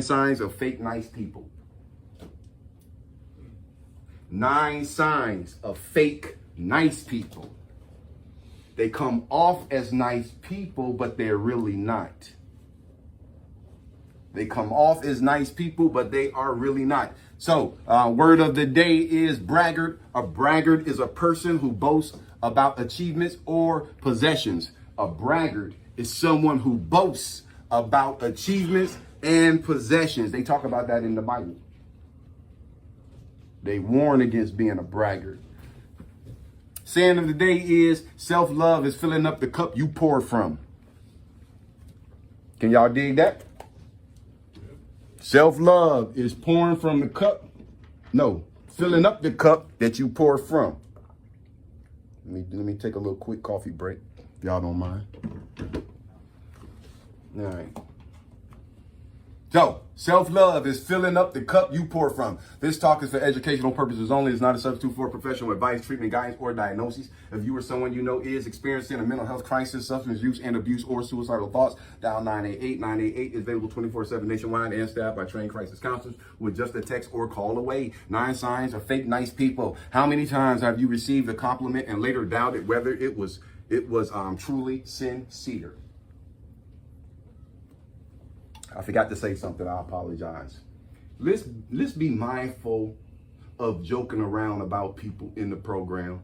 Signs of fake nice people. 9 signs of fake nice people. They come off as nice people, but they're really not. They come off as nice people, but they are really not. So, word of the day is braggart. A braggart is a person who boasts about achievements or possessions. A braggart is someone who boasts about achievements and possessions. They talk about that in the Bible. They warn against being a braggart. Saying of the day is self-love is filling up the cup you pour from. Can y'all dig that? Self-love is pouring from the cup. No, filling up the cup that you pour from. Let me take a little quick coffee break, if y'all don't mind. All right. So, self-love is filling up the cup you pour from. This talk is for educational purposes only. It's not a substitute for professional advice, treatment, guidance, or diagnosis. If you or someone you know is experiencing a mental health crisis, substance use and abuse, or suicidal thoughts, dial 988. 988 is available 24/7 nationwide and staffed by trained crisis counselors with just a text or call away. 9 signs of fake nice people. How many times have you received a compliment and later doubted whether it was truly sincere? I forgot to say something. I apologize. Let's be mindful of joking around about people in the program.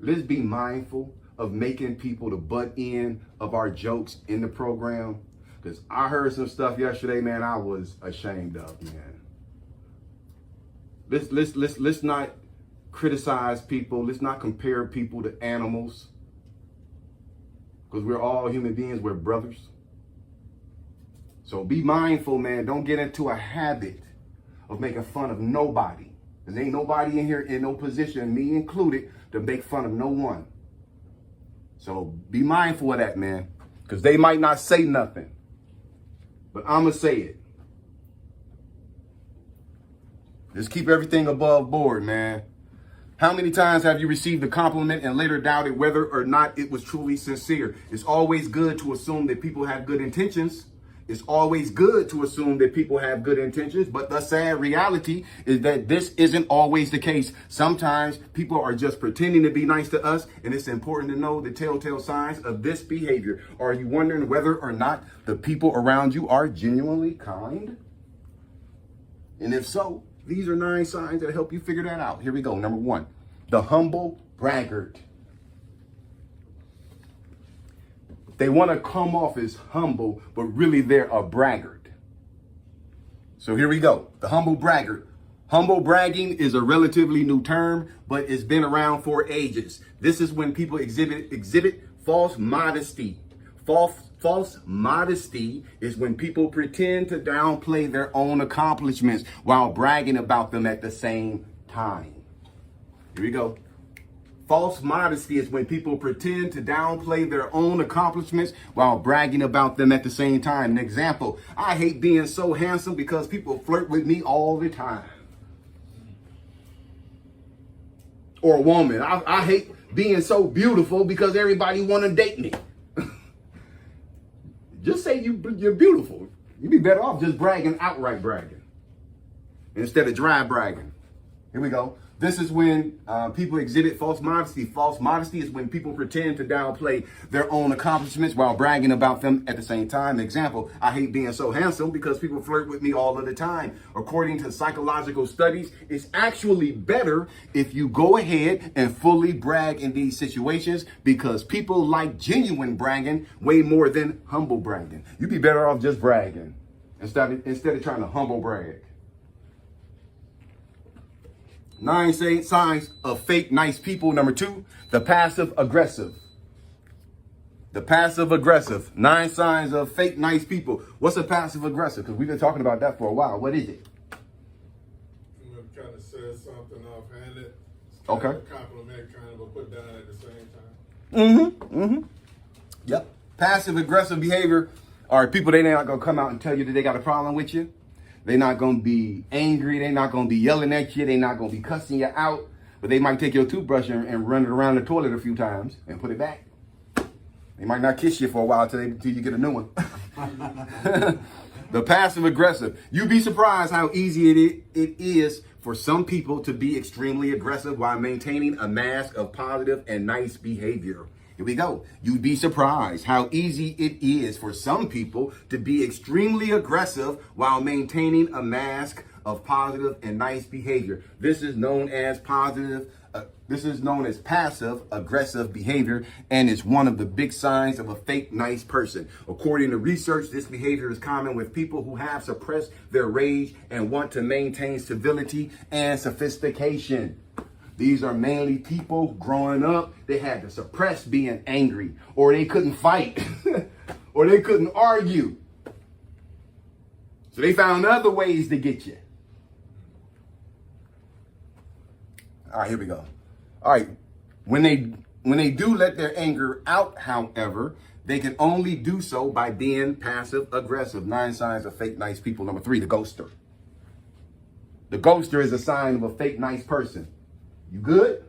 Let's be mindful of making people the butt end of our jokes in the program. Because I heard some stuff yesterday, man, I was ashamed of, man. Let's not criticize people. Let's not compare people to animals. Because we're all human beings. We're brothers. So be mindful, man. Don't get into a habit of making fun of nobody. There ain't nobody in here in no position, me included, to make fun of no one. So be mindful of that, man. Because they might not say nothing. But I'm going to say it. Just keep everything above board, man. How many times have you received a compliment and later doubted whether or not it was truly sincere? It's always good to assume that people have good intentions. It's always good to assume that people have good intentions, but the sad reality is that this isn't always the case. Sometimes people are just pretending to be nice to us, and it's important to know the telltale signs of this behavior. Are you wondering whether or not the people around you are genuinely kind? And if so, these are 9 signs that help you figure that out. Here we go. Number 1, the humble braggart. They want to come off as humble, but really they're a braggart. So here we go. The humble braggart. Humble bragging is a relatively new term, but it's been around for ages. This is when people exhibit false modesty. False modesty is when people pretend to downplay their own accomplishments while bragging about them at the same time. Here we go. False modesty is when people pretend to downplay their own accomplishments while bragging about them at the same time. An example, I hate being so handsome because people flirt with me all the time. Or a woman, I hate being so beautiful because everybody want to date me. Just say you're beautiful. You'd be better off just bragging, outright bragging, instead of dry bragging. Here we go. This is when people exhibit false modesty. False modesty is when people pretend to downplay their own accomplishments while bragging about them at the same time. Example, I hate being so handsome because people flirt with me all of the time. According to psychological studies, it's actually better if you go ahead and fully brag in these situations because people like genuine bragging way more than humble bragging. You'd be better off just bragging instead of trying to humble brag. 9 signs of fake nice people. Number 2, the passive aggressive. The passive aggressive. 9 signs of fake nice people. What's a passive aggressive? Because we've been talking about that for a while. What is it? I'm trying to say something offhanded. Okay. A compliment, kind of a put down at the same time. Yep. Passive aggressive behavior are people they're not going to come out and tell you that they got a problem with you. They're not going to be angry. They're not going to be yelling at you. They're not going to be cussing you out. But they might take your toothbrush and run it around the toilet a few times and put it back. They might not kiss you for a while till you get a new one. The passive aggressive. You'd be surprised how easy it is for some people to be extremely aggressive while maintaining a mask of positive and nice behavior. Here we go. You'd be surprised how easy it is for some people to be extremely aggressive while maintaining a mask of positive and nice behavior. This is known as passive aggressive behavior, and it's one of the big signs of a fake nice person. According to research, this behavior is common with people who have suppressed their rage and want to maintain civility and sophistication. These are mainly people growing up, they had to suppress being angry, or they couldn't fight, or they couldn't argue. So they found other ways to get you. All right, here we go. All right, when they do let their anger out, however, they can only do so by being passive aggressive. 9 signs of fake nice people. Number 3, the ghoster. The ghoster is a sign of a fake nice person. You good?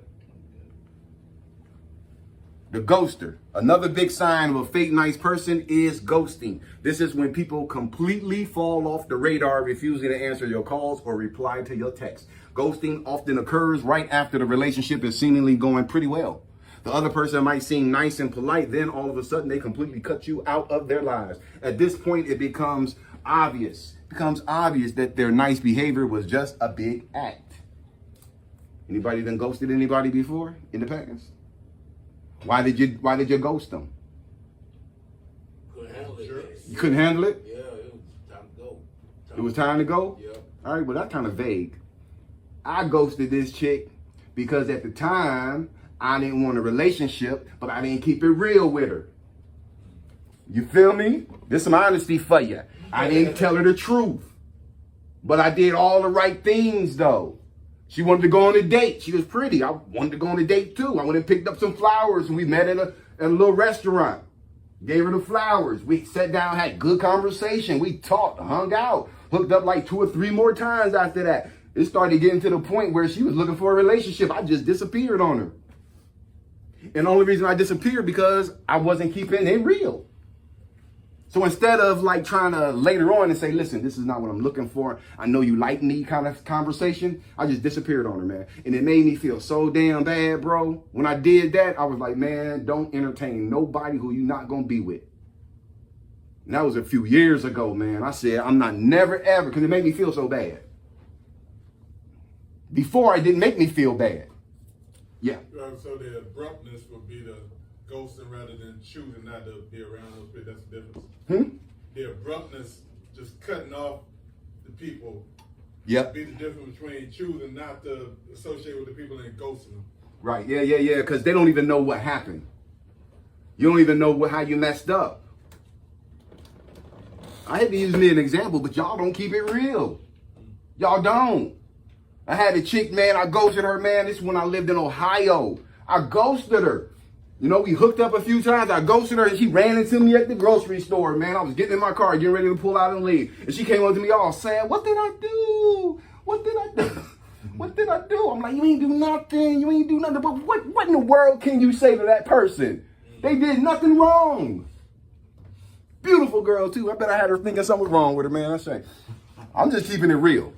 The ghoster. Another big sign of a fake nice person is ghosting. This is when people completely fall off the radar, refusing to answer your calls or reply to your texts. Ghosting often occurs right after the relationship is seemingly going pretty well. The other person might seem nice and polite, then all of a sudden they completely cut you out of their lives. At this point, it becomes obvious that their nice behavior was just a big act. Anybody done ghosted anybody before in the past? Why did you ghost them? Couldn't handle it. You couldn't handle it? Yeah, it was time to go. It was time to go? Yeah. All right, well, that's kind of vague. I ghosted this chick because at the time, I didn't want a relationship, but I didn't keep it real with her. You feel me? This is some honesty for you. I didn't tell her the truth, but I did all the right things, though. She wanted to go on a date. She was pretty. I wanted to go on a date, too. I went and picked up some flowers, and we met at a little restaurant. Gave her the flowers. We sat down, had good conversation. We talked, hung out, hooked up like 2 or 3 more times after that. It started getting to the point where she was looking for a relationship. I just disappeared on her. And the only reason I disappeared because I wasn't keeping it real. So instead of like trying to later on and say, listen, this is not what I'm looking for, I know you like me kind of conversation, I just disappeared on her, man. And it made me feel so damn bad, bro. When I did that, I was like, man, don't entertain nobody who you're not going to be with. And that was a few years ago, man. I said, I'm not never ever, because it made me feel so bad. Before, it didn't make me feel bad. Yeah. So the abruptness would be the ghosting rather than choosing not to be around those people. That's the difference. The abruptness, just cutting off the people. Yep. Be the difference between choosing not to associate with the people and ghosting them. Right. Yeah. Because they don't even know what happened. You don't even know how you messed up. I hate to use me an example, but y'all don't keep it real. Y'all don't. I had a chick, man, I ghosted her, man. This is when I lived in Ohio. I ghosted her. You know, we hooked up a few times. I ghosted her and she ran into me at the grocery store, man. I was getting in my car, getting ready to pull out and leave. And she came up to me all sad. What did I do? What did I do? What did I do? I'm like, you ain't do nothing. You ain't do nothing. But what in the world can you say to that person? They did nothing wrong. Beautiful girl, too. I bet I had her thinking something was wrong with her, man. I say, I'm just keeping it real.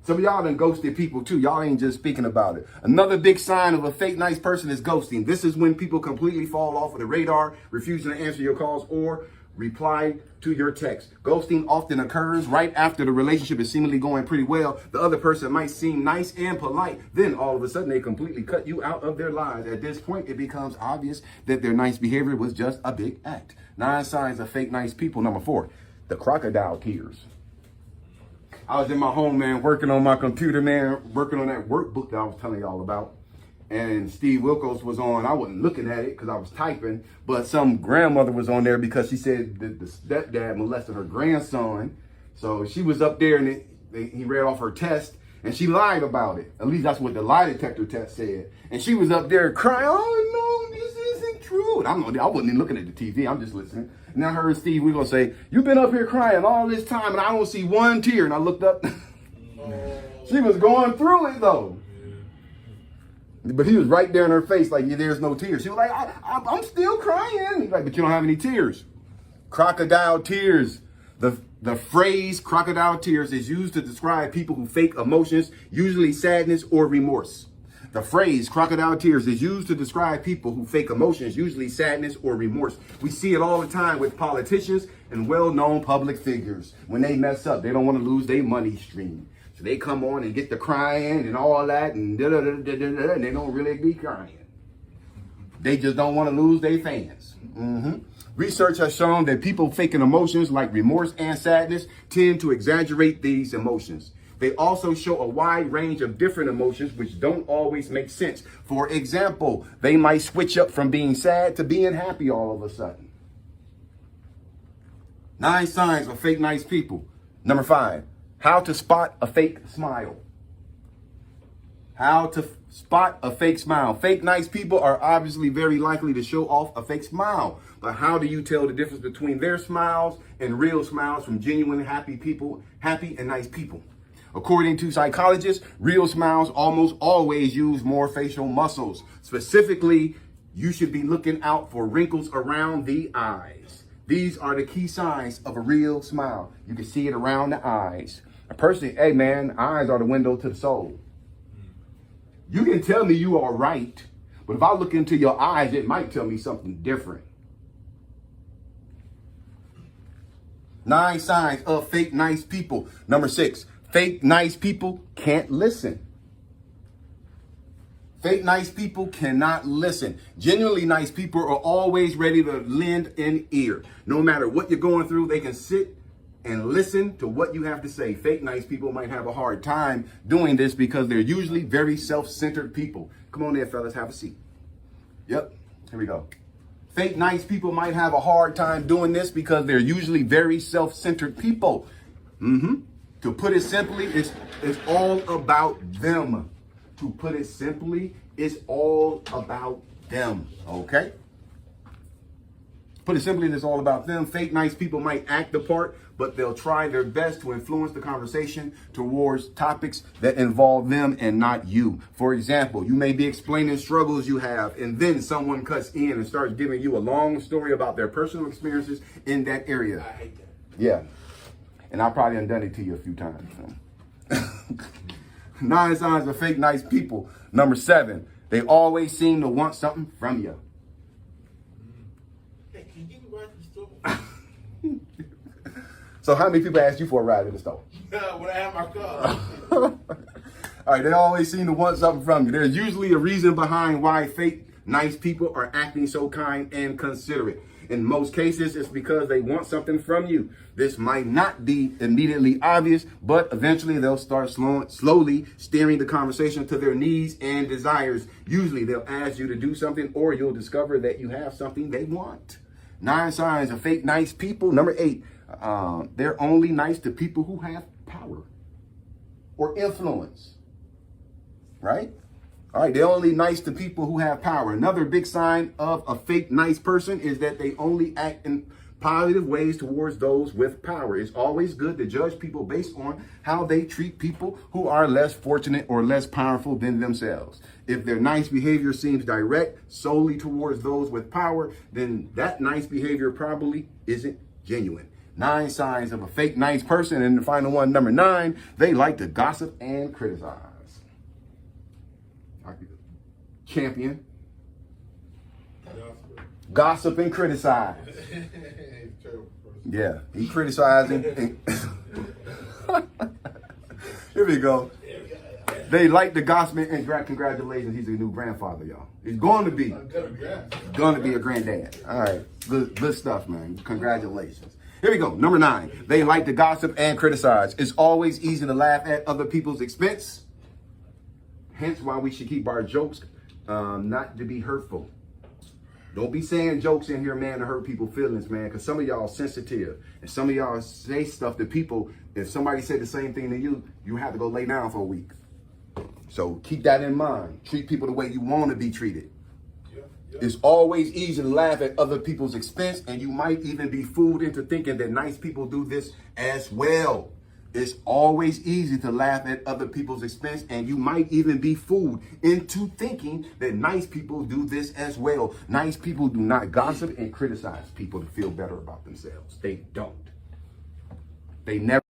Some of y'all done ghosted people too. Y'all ain't just speaking about it. Another big sign of a fake nice person is ghosting. This is when people completely fall off of the radar, refusing to answer your calls or reply to your text. Ghosting often occurs right after the relationship is seemingly going pretty well. The other person might seem nice and polite. Then all of a sudden they completely cut you out of their lives. At this point, it becomes obvious that their nice behavior was just a big act. 9 signs of fake nice people. Number 4, the crocodile tears. I was in my home, man, working on my computer, man, working on that workbook that I was telling y'all about. And Steve Wilkos was on. I wasn't looking at it because I was typing, but some grandmother was on there because she said that the stepdad molested her grandson. So she was up there and he read off her test and she lied about it. At least that's what the lie detector test said. And she was up there crying, oh no, this isn't true. And I wasn't even looking at the TV, I'm just listening. And I heard Steve Wilkos say, you've been up here crying all this time and I don't see one tear. And I looked up. She was going through it though. But he was right there in her face like, yeah, there's no tears. She was like, I'm still crying. He's like, but you don't have any tears. Crocodile tears. The phrase crocodile tears is used to describe people who fake emotions, usually sadness or remorse. The phrase crocodile tears is used to describe people who fake emotions, usually sadness or remorse. We see it all the time with politicians and well-known public figures. When they mess up, they don't want to lose their money stream. So they come on and get the crying and all that and and they don't really be crying. They just don't want to lose their fans. Research has shown that people faking emotions like remorse and sadness tend to exaggerate these emotions. They also show a wide range of different emotions which don't always make sense. For example, they might switch up from being sad to being happy all of a sudden. 9 signs of fake nice people. Number 5, how to spot a fake smile. How to spot a fake smile. Fake nice people are obviously very likely to show off a fake smile. But how do you tell the difference between their smiles and real smiles from genuine happy people, happy and nice people? According to psychologists, real smiles almost always use more facial muscles. Specifically, you should be looking out for wrinkles around the eyes. These are the key signs of a real smile. You can see it around the eyes. A person, hey man, eyes are the window to the soul. You can tell me you are right, but if I look into your eyes, it might tell me something different. 9 signs of fake nice people. Number 6, fake nice people can't listen. Fake nice people cannot listen. Genuinely nice people are always ready to lend an ear. No matter what you're going through, they can sit and listen to what you have to say. Fake nice people might have a hard time doing this because they're usually very self-centered people. Come on there, fellas, have a seat. Yep, here we go. Fake nice people might have a hard time doing this because they're usually very self-centered people. To put it simply, it's all about them. To put it simply, it's all about them, okay? Put it simply, it's all about them. Fake nice people might act the part, but they'll try their best to influence the conversation towards topics that involve them and not you. For example, you may be explaining struggles you have, and then someone cuts in and starts giving you a long story about their personal experiences in that area. I hate that. Yeah. And I probably have done it to you a few times. So. 9 signs of fake nice people. Number 7, they always seem to want something from you. Hey, can you give me a ride to the store? So how many people asked you for a ride to the store? When I have my car. All right, they always seem to want something from you. There's usually a reason behind why fake nice people are acting so kind and considerate. In most cases, it's because they want something from you. This might not be immediately obvious, but eventually they'll start slowly steering the conversation to their needs and desires. Usually they'll ask you to do something, or you'll discover that you have something they want. 9 signs of fake nice people. Number 8, they're only nice to people who have power or influence, right? All right, they're only nice to people who have power. Another big sign of a fake nice person is that they only act in positive ways towards those with power. It's always good to judge people based on how they treat people who are less fortunate or less powerful than themselves. If their nice behavior seems direct solely towards those with power, then that nice behavior probably isn't genuine. 9 signs of a fake nice person. And the final one, number 9, they like to gossip and criticize. Champion. Gossip and criticize. Yeah, he criticizing. Here we go. They like the gossip and congratulations. He's a new grandfather, y'all. He's going to be a granddad. All right, good stuff, man. Congratulations. Here we go. Number 9. They like to gossip and criticize. It's always easy to laugh at other people's expense. Hence why we should keep our jokes not to be hurtful. Don't be saying jokes in here, man, to hurt people's feelings, man, because some of y'all are sensitive. And some of y'all say stuff to people. If somebody said the same thing to you, you have to go lay down for a week. So keep that in mind. Treat people the way you want to be treated. It's always easy to laugh at other people's expense, and you might even be fooled into thinking that nice people do this as well. It's always easy to laugh at other people's expense, and you might even be fooled into thinking that nice people do this as well. Nice people do not gossip and criticize people to feel better about themselves. They don't. They never